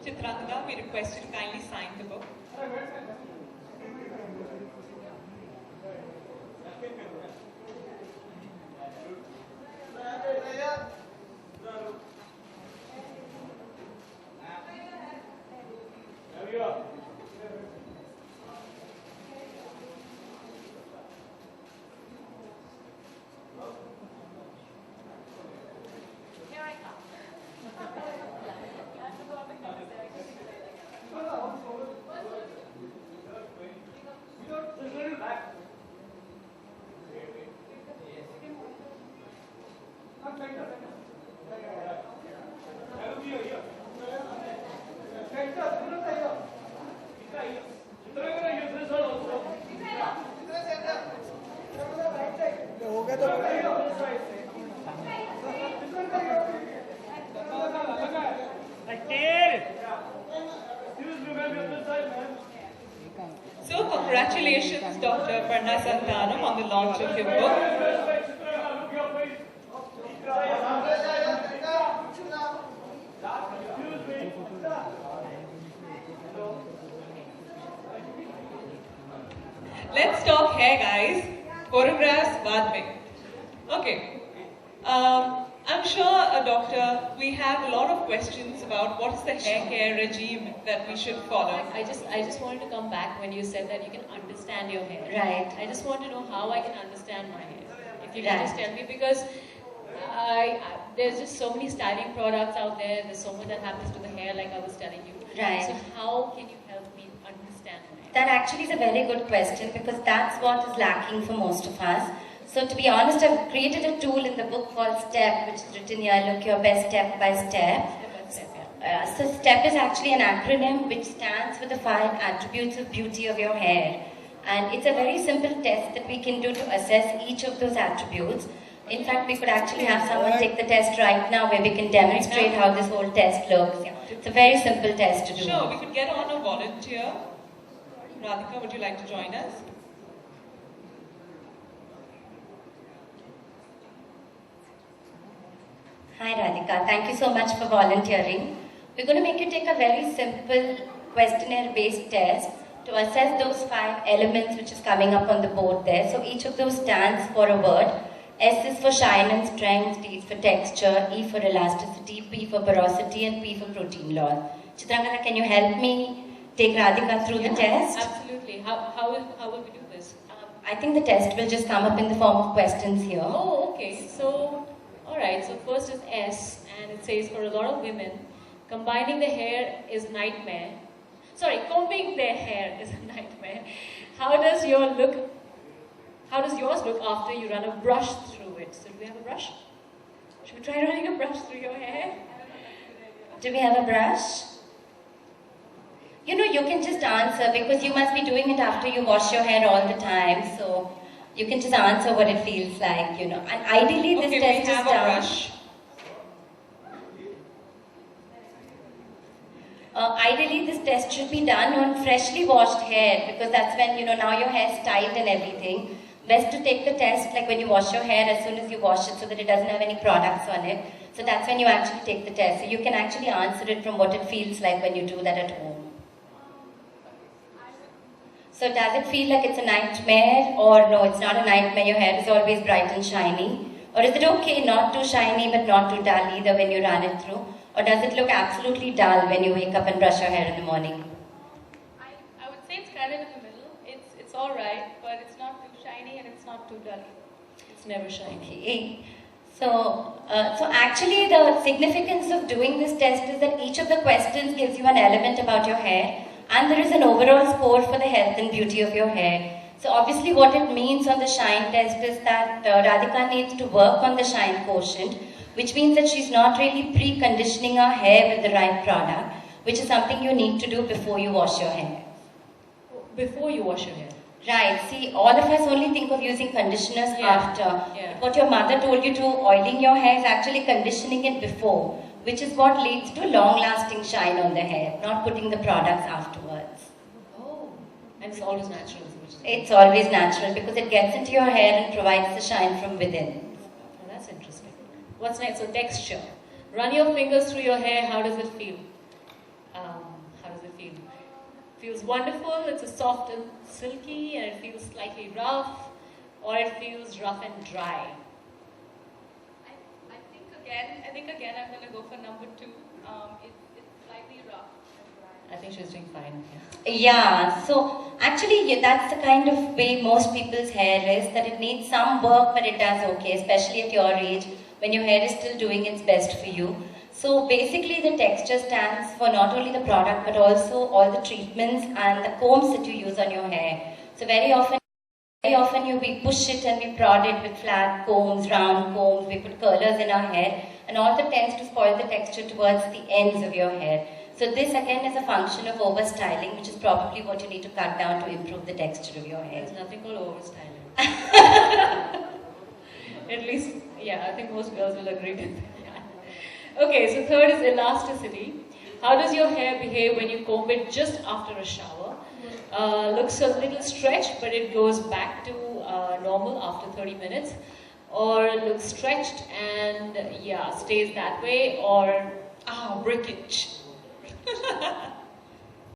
Chitrangda, we request you to kindly sign the book. So congratulations, Dr. Aparna Sanathan, on the launch of your book. Let's talk hair, guys. Photographs, baad mein. Okay. I'm sure, Doctor, we have a lot of questions about what is the hair care regime that we should follow. I just wanted to come back when you said that you can understand your hair. Right. I just want to know how I can understand my hair. If you can just tell me, because there's just so many styling products out there. There's so much that happens to the hair, like I was telling you. Right. So how can you help me understand my hair? That actually is a very good question, because that's what is lacking for most of us. So to be honest, I've created a tool in the book called STEP, which is written here, look your best step by step. Step by step, yeah. So STEP is actually an acronym which stands for the 5 attributes of beauty of your hair. And it's a very simple test that we can do to assess each of those attributes. In fact, we could actually have someone take the test right now where we can demonstrate how this whole test looks. It's a very simple test to do. Sure, we could get on a volunteer. Radhika, would you like to join us? Hi Radhika, thank you so much for volunteering. We're going to make you take a very simple questionnaire-based test to assess those 5 elements which is coming up on the board there. So each of those stands for a word. S is for shine and strength, T is for texture, E for elasticity, P for porosity, and P for protein loss. Chitrangda, can you help me take Radhika through the test? Absolutely. How will we do this? I think the test will just come up in the form of questions here. Oh, okay. So, alright. So first is S, and it says for a lot of women, combining the hair is a nightmare. Sorry, combing their hair is a nightmare. How does yours look after you run a brush through it? So do we have a brush? Should we try running a brush through your hair? Do we have a brush? You know, you can just answer because you must be doing it after you wash your hair all the time. So you can just answer what it feels like, you know. And ideally this test is done. Brush. Ideally this test should be done on freshly washed hair, because that's when, you know, now your hair is tight and everything. Best to take the test like when you wash your hair as soon as you wash it, so that it doesn't have any products on it. So that's when you actually take the test. So you can actually answer it from what it feels like when you do that at home. So does it feel like it's a nightmare, or no, it's not a nightmare, your hair is always bright and shiny? Or is it okay, not too shiny but not too dull either when you run it through? Or does it look absolutely dull when you wake up and brush your hair in the morning? I would say it's kind of in the middle. It's alright, but it's not too shiny and it's not too dull. It's never shiny. Okay. So actually the significance of doing this test is that each of the questions gives you an element about your hair, and there is an overall score for the health and beauty of your hair. So obviously what it means on the shine test is that Radhika needs to work on the shine quotient, which means that she's not really preconditioning her hair with the right product, which is something you need to do before you wash your hair. Before you wash your hair? Right. See, all of us only think of using conditioners after. Yeah. What your mother told you to, oiling your hair, is actually conditioning it before, which is what leads to long-lasting shine on the hair, not putting the products afterwards. Oh, and it's always natural. It's always natural because it gets into your hair and provides the shine from within. Oh, that's interesting. What's next? So texture. Run your fingers through your hair. How does it feel? How does it feel? Feels wonderful, it's a soft and silky, and it feels slightly rough, or it feels rough and dry. I think again I'm going to go for number 2. It's slightly rough and dry. I think she's doing fine. Yeah, so actually that's the kind of way most people's hair is, that it needs some work but it does okay, especially at your age when your hair is still doing its best for you. So basically the texture stands for not only the product but also all the treatments and the combs that you use on your hair. So very often we push it and we prod it with flat combs, round combs, we put curlers in our hair, and all that tends to spoil the texture towards the ends of your hair. So this again is a function of over-styling, which is probably what you need to cut down to improve the texture of your hair. There's nothing called over-styling. At least, yeah, I think most girls will agree with that. Okay, so third is elasticity. How does your hair behave when you comb it just after a shower? Looks a little stretched, but it goes back to normal after 30 minutes. Or it looks stretched and, yeah, stays that way, or breakage.